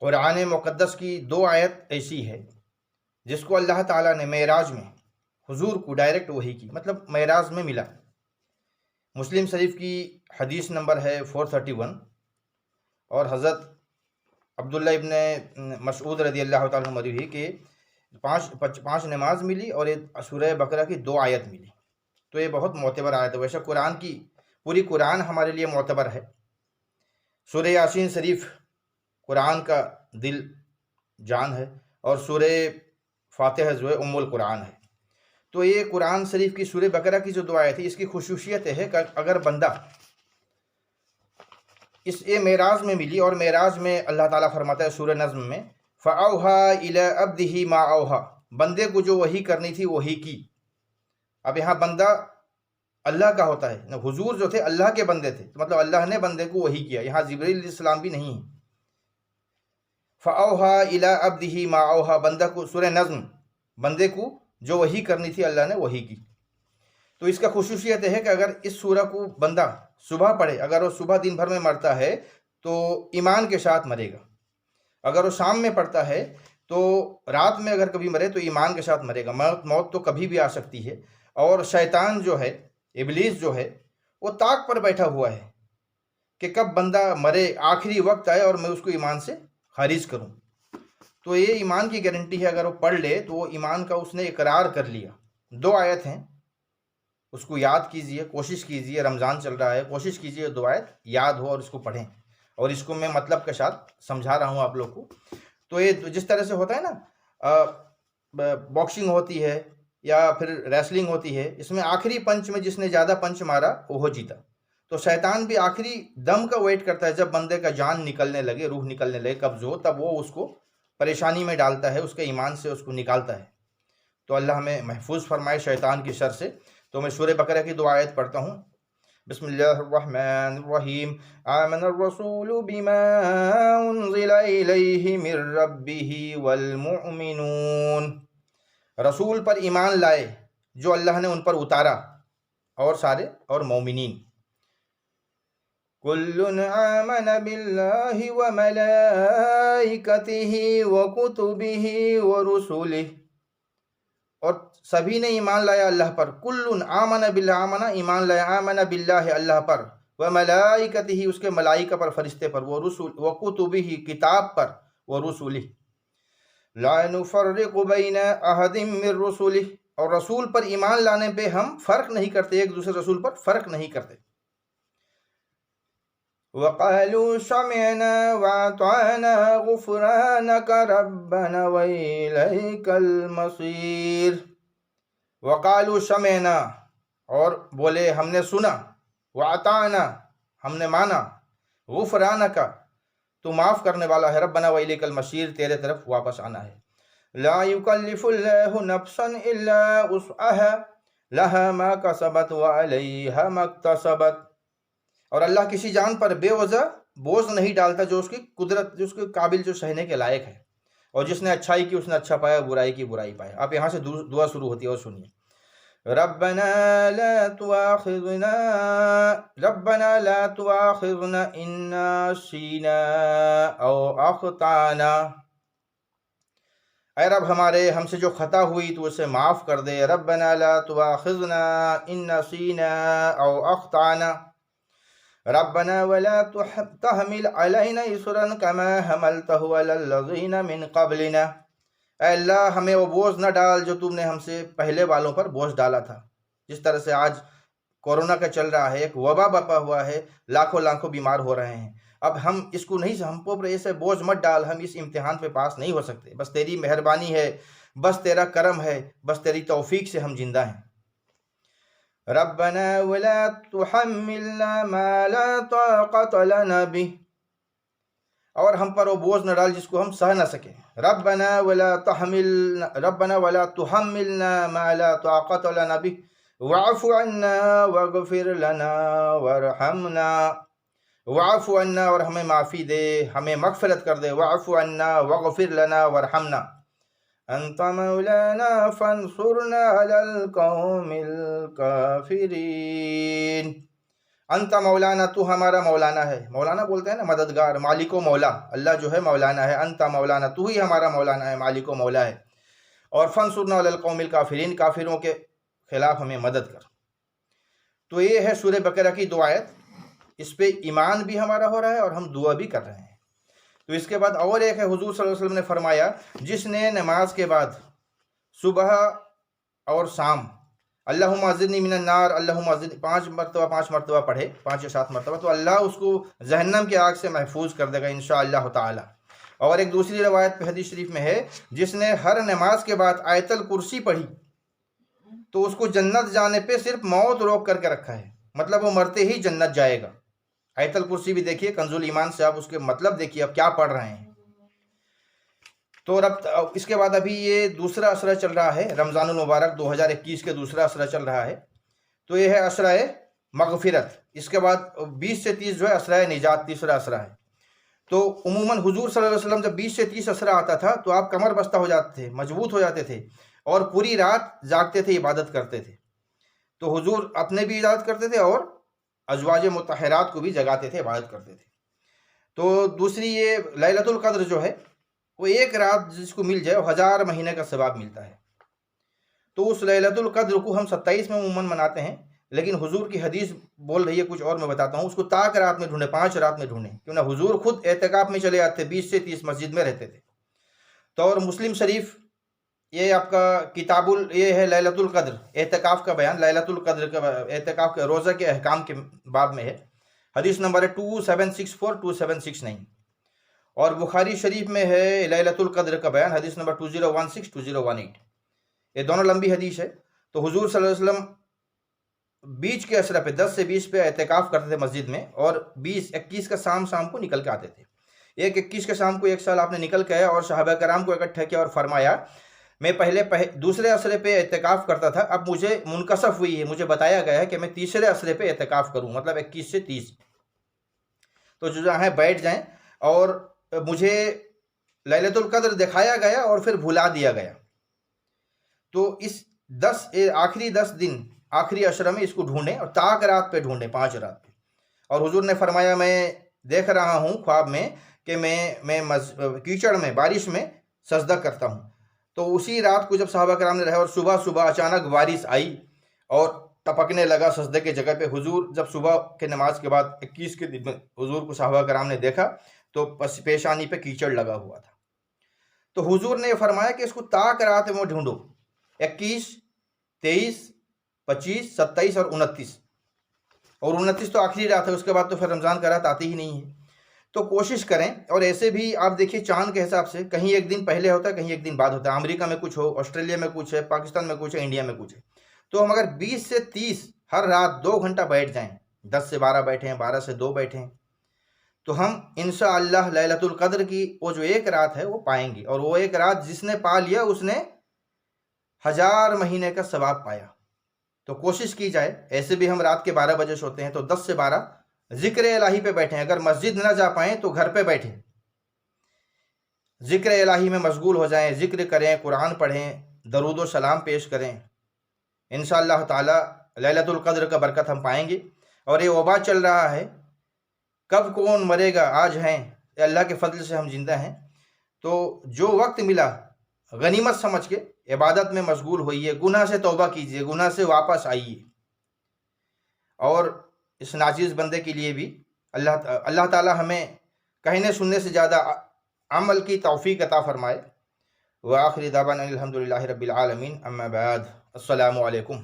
قرآن مقدس کی 2 آیت ایسی ہے جس کو اللہ تعالیٰ نے معراج میں حضور کو ڈائریکٹ وحی کی، مطلب معراج میں ملا۔ مسلم شریف کی حدیث نمبر ہے 431، اور حضرت عبداللہ ابن مسعود رضی اللہ تعالیٰ عنہ مروی کہ 5 نماز ملی اور سورہ بقرہ کی 2 آیت ملی، تو یہ بہت معتبر آیت ہے۔ ویسے قرآن کی پوری قرآن ہمارے لیے معتبر ہے۔ سورہ یاسین شریف قرآن کا دل جان ہے، اور سورہ فاتحہ جو ہے ام القرآن ہے۔ تو یہ قرآن شریف کی سورہ بقرہ کی جو 2 آیت ہے، اس کی خصوصیت ہے کہ اگر بندہ یہ معراج میں ملی، اور معراج میں اللہ تعالیٰ فرماتا ہے سورہ نظم میں فَأَوْحَا إِلَىٰ عَبْدِهِ مَا أَوْحَا، بندے کو جو وحی کرنی تھی وہی کی۔ اب یہاں بندہ اللہ کا ہوتا ہے، حضور جو تھے اللہ کے بندے تھے، مطلب اللہ نے بندے کو وحی کیا، یہاں جبرائیل علیہ السلام بھی نہیں ہے۔ فَأَوْحَا إِلَىٰ عَبْدِهِ مَا أَوْحَا، بندہ کو سورہ نظم، بندے کو جو وحی کرنی تھی اللہ نے وحی کی۔ تو اس کا خصوصیت ہے کہ اگر اس سورہ کو بندہ صبح پڑھے، اگر وہ صبح دن بھر میں مرتا ہے تو ایمان کے ساتھ مرے گا، اگر وہ شام میں پڑھتا ہے تو رات میں اگر کبھی مرے تو ایمان کے ساتھ مرے گا۔ موت تو کبھی بھی آ سکتی ہے، اور شیطان جو ہے، ابلیس جو ہے، وہ طاق پر بیٹھا ہوا ہے کہ کب بندہ مرے، آخری وقت آئے اور میں اس کو ایمان سے خارج کروں۔ تو یہ ایمان کی گارنٹی ہے، اگر وہ پڑھ لے تو وہ ایمان کا اس نے اقرار کر لیا۔ 2 آیت ہیں، اس کو یاد کیجئے، کوشش کیجئے، رمضان چل رہا ہے، کوشش کیجئے 2 آیت یاد ہو اور اس کو پڑھیں، اور اس کو میں مطلب کے ساتھ سمجھا رہا ہوں آپ لوگ کو۔ تو یہ جس طرح سے ہوتا ہے نا، باکسنگ ہوتی ہے یا پھر ریسلنگ ہوتی ہے، اس میں آخری پنچ میں جس نے زیادہ پنچ مارا وہ جیتا۔ تو شیطان بھی آخری دم کا ویٹ کرتا ہے، جب بندے کا جان نکلنے لگے، روح نکلنے لگے، قبض ہو، تب وہ اس کو پریشانی میں ڈالتا ہے، اس کے ایمان سے اس کو نکالتا ہے۔ تو اللہ ہمیں محفوظ فرمائے شیطان کی شر سے۔ تو میں سورہ بقرہ کی 2 آیت پڑھتا ہوں۔ بسم اللہ الرحمن الرحیم۔ آمن الرسول بما انزل الیہ من ربہ والمؤمنون، رسول پر ایمان لائے جو اللہ نے ان پر اتارا، اور سارے اور مومنین۔ کل آمن باللہ وملائکتہ وکتبہ ورسلہ، اور سبھی نے ایمان لایا اللہ پر۔ کل آمن باللہ، آمن ایمان لایا، آمن باللہ اللہ پر، وملائکتہ اس کے ملائکہ پر، فرشتے پر، وکتبہ کتاب پر، ورسلہ لا نفرق بین احد من رسلہ، اور رسول پر ایمان لانے پہ ہم فرق نہیں کرتے، ایک دوسرے رسول پر فرق نہیں کرتے۔ وقالوا سمعنا واطعنا غفرانك ربنا وإليك المصير، وقالوا سمعنا، اور بولے ہم نے سنا، واطعنا ہم نے مانا، غفرانك تو معاف کرنے والا ہے، ربنا وإليك المصير تیرے طرف واپس آنا ہے۔ لا يكلف الله نفسا إلا وسعها لها ما كسبت وعليها ما اكتسبت، اور اللہ کسی جان پر بے وجہ بوجھ نہیں ڈالتا جو اس کی قدرت، جو اس کے قابل، جو سہنے کے لائق ہے، اور جس نے اچھائی کی اس نے اچھا پایا، برائی کی برائی پایا۔ آپ یہاں سے دعا شروع ہوتی ہے، اور سنیے۔ ربنا لا تؤاخذنا ان نسینا او اخطانا، اے رب ہمارے، ہم سے جو خطا ہوئی تو اسے معاف کر دے۔ ربنا لا تؤاخذنا ان نسینا او اخطانا، ربنا ولا تحمل علينا إصرا كما حملته على الذين من قبلنا، اے اللہ ہمیں وہ بوجھ نہ ڈال جو تم نے ہم سے پہلے والوں پر بوجھ ڈالا تھا۔ جس طرح سے آج کورونا کا چل رہا ہے، ایک وبا بپا ہوا ہے، لاکھوں بیمار ہو رہے ہیں، اب ہم اس کو نہیں، ہم کو ایسے بوجھ مت ڈال، ہم اس امتحان پہ پاس نہیں ہو سکتے، بس تیری مہربانی ہے، بس تیرا کرم ہے، بس تیری توفیق سے ہم زندہ ہیں۔ ربنا ولا تحملنا ما لا طاقة لنا به، اور ہم پر وہ بوجھ نہ ڈال جس کو ہم سہ نہ سکیں۔ ربنا ولا تحملنا ما لا طاقة لنا به واعف عنا واغفر لنا وارحمنا، واعف عنا اور ہمیں معافی دے، ہمیں مغفرت کر دے، واعف عنا واغفر لنا وارحمنا، انت مولانا فانصرنا على القوم الكافرين، انت مولانا، تو ہمارا مولانا ہے. مولانا بولتے ہیں نا مددگار، مالک و مولا. اللہ جو ہے مولانا ہے. انت مولانا، تو ہی ہمارا مولانا ہے، مالک و مولا ہے. اور فانصرنا علی القوم الکافرین، کافروں کے خلاف ہمیں مدد کر. تو یہ ہے سورہ بقرہ کی 2 آیت. اس پہ ایمان بھی ہمارا ہو رہا ہے اور ہم دعا بھی کر رہے ہیں. تو اس کے بعد اور ایک ہے، حضور صلی اللہ علیہ وسلم نے فرمایا جس نے نماز کے بعد صبح اور شام اللہم اعذنی من النار، اللہم اعذنی 5 مرتبہ پڑھے، 5 یا 7 مرتبہ، تو اللہ اس کو جہنم کی آگ سے محفوظ کر دے گا انشاءاللہ تعالی. اور ایک دوسری روایت پہ حدیث شریف میں ہے جس نے ہر نماز کے بعد آیت الکرسی پڑھی تو اس کو جنت جانے پہ صرف موت روک کر کے رکھا ہے، مطلب وہ مرتے ہی جنت جائے گا. آیت الکرسی بھی دیکھیے کنز الایمان سے، آپ اس کے مطلب دیکھیے آپ کیا پڑھ رہے ہیں. تو اس کے بعد ابھی یہ دوسرا عشرہ چل رہا ہے، رمضان المبارک 2021 کے دوسرا عشرہ چل رہا ہے. تو یہ ہے عشرہ مغفرت. اس کے بعد 20 سے 30 جو ہے عشرہ نجات، تیسرا عشرہ ہے. تو عموماً حضور صلی اللہ علیہ وسلم جب 20 سے 30 عشرہ آتا تھا تو آپ کمر بستہ ہو جاتے تھے، مضبوط ہو جاتے تھے اور پوری رات جاگتے تھے، عبادت کرتے تھے. تو حضور اپنے بھی عبادت کرتے تھے اور ازواج مطہرات کو بھی جگاتے تھے، عبادت کرتے تھے. تو دوسری یہ لیلۃ القدر جو ہے وہ ایک رات جس کو مل جائے وہ 1000 مہینے کا ثواب ملتا ہے. تو اس لیلۃ القدر کو ہم 27 میں عموماً مناتے ہیں، لیکن حضور کی حدیث بول رہی ہے کچھ اور، میں بتاتا ہوں. اس کو طاق رات میں ڈھونڈیں، 5 رات میں ڈھونڈیں، کیوں نہ حضور خود اعتکاف میں چلے آتے، 20 سے 30 مسجد میں رہتے تھے. تو اور مسلم شریف یہ آپ کا یہ ہے لیلۃ القدر، اعتکاف کا بیان، لیلۃ القدر کا اعتکاف کے روزہ کے احکام کے باب میں ہے. حدیث نمبر ہے 2764 2769. اور بخاری شریف میں ہے لیلۃ القدر کا بیان، حدیث نمبر 2016 2018. یہ دونوں لمبی حدیث ہے. تو حضور صلی اللہ علیہ وسلم بیچ کے عشرہ پہ 10 سے 20 پہ اعتکاف کرتے تھے مسجد میں، اور 21 کا شام کو نکل کے آتے تھے. 21 کے شام کو ایک سال آپ نے نکل کے آیا اور صحابہ کرام کو اکٹھا کیا اور فرمایا میں پہلے دوسرے عشرے پہ اعتکاف کرتا تھا، اب مجھے منکشف ہوئی ہے، مجھے بتایا گیا ہے کہ میں تیسرے عشرے پہ اعتکاف کروں، مطلب 21 سے 30. تو جو جہاں بیٹھ جائیں. اور مجھے لیلۃ القدر دکھایا گیا اور پھر بھلا دیا گیا. تو اس آخری 10 دن آخری عشرہ میں اس کو ڈھونڈیں اور طاق رات پہ ڈھونڈیں، 5 رات پہ. اور حضور نے فرمایا میں دیکھ رہا ہوں خواب میں کہ میں کیچڑ میں، بارش میں سجدہ کرتا ہوں. تو اسی رات کو جب صحابہ کرام نے رہے اور صبح اچانک بارش آئی اور ٹپکنے لگا سجدے کے جگہ پہ. حضور جب صبح کے نماز کے بعد 21 کے دن میں حضور کو صحابہ کرام نے دیکھا تو پیشانی پہ کیچڑ لگا ہوا تھا. تو حضور نے فرمایا کہ اس کو طاق رات میں ڈھونڈو، 21 23 25 27 اور 29. اور 29 تو آخری رات ہے، اس کے بعد تو پھر رمضان کا رات آتی ہی نہیں ہے. تو کوشش کریں. اور ایسے بھی آپ دیکھیے چاند کے حساب سے کہیں ایک دن پہلے ہوتا ہے، کہیں ایک دن بعد ہوتا ہے. امریکہ میں کچھ ہو، آسٹریلیا میں کچھ ہے، پاکستان میں کچھ ہے، انڈیا میں کچھ ہے. تو ہم اگر 20 سے 30 ہر رات 2 گھنٹہ بیٹھ جائیں، 10 سے 12 بیٹھیں، 12 سے 2 بیٹھیں، تو ہم انشاءاللہ لیلۃ القدر کی وہ جو ایک رات ہے وہ پائیں گے. اور وہ ایک رات جس نے پا لیا اس نے 1000 مہینے کا ثواب پایا. تو کوشش کی جائے. ایسے بھی ہم رات کے 12 بجے سوتے ہیں، تو 10 سے 12 ذکر الہی پہ بیٹھیں. اگر مسجد نہ جا پائیں تو گھر پہ بیٹھیں، ذکر الہی میں مشغول ہو جائیں، ذکر کریں، قرآن پڑھیں، درود و سلام پیش کریں. انشاءاللہ تعالی لیلۃ القدر کا برکت ہم پائیں گے. اور یہ وبا چل رہا ہے، کب کون مرے گا، آج ہیں، اللہ کے فضل سے ہم زندہ ہیں. تو جو وقت ملا غنیمت سمجھ کے عبادت میں مشغول ہوئیے، گناہ سے توبہ کیجیے، گناہ سے واپس آئیے. اور اس ناچیز بندے کے لیے بھی اللہ تعالی ہمیں کہنے سننے سے زیادہ عمل کی توفیق عطا فرمائے. وآخر دعوانا الحمدللہ رب العالمین. اما بعد، السلام علیکم.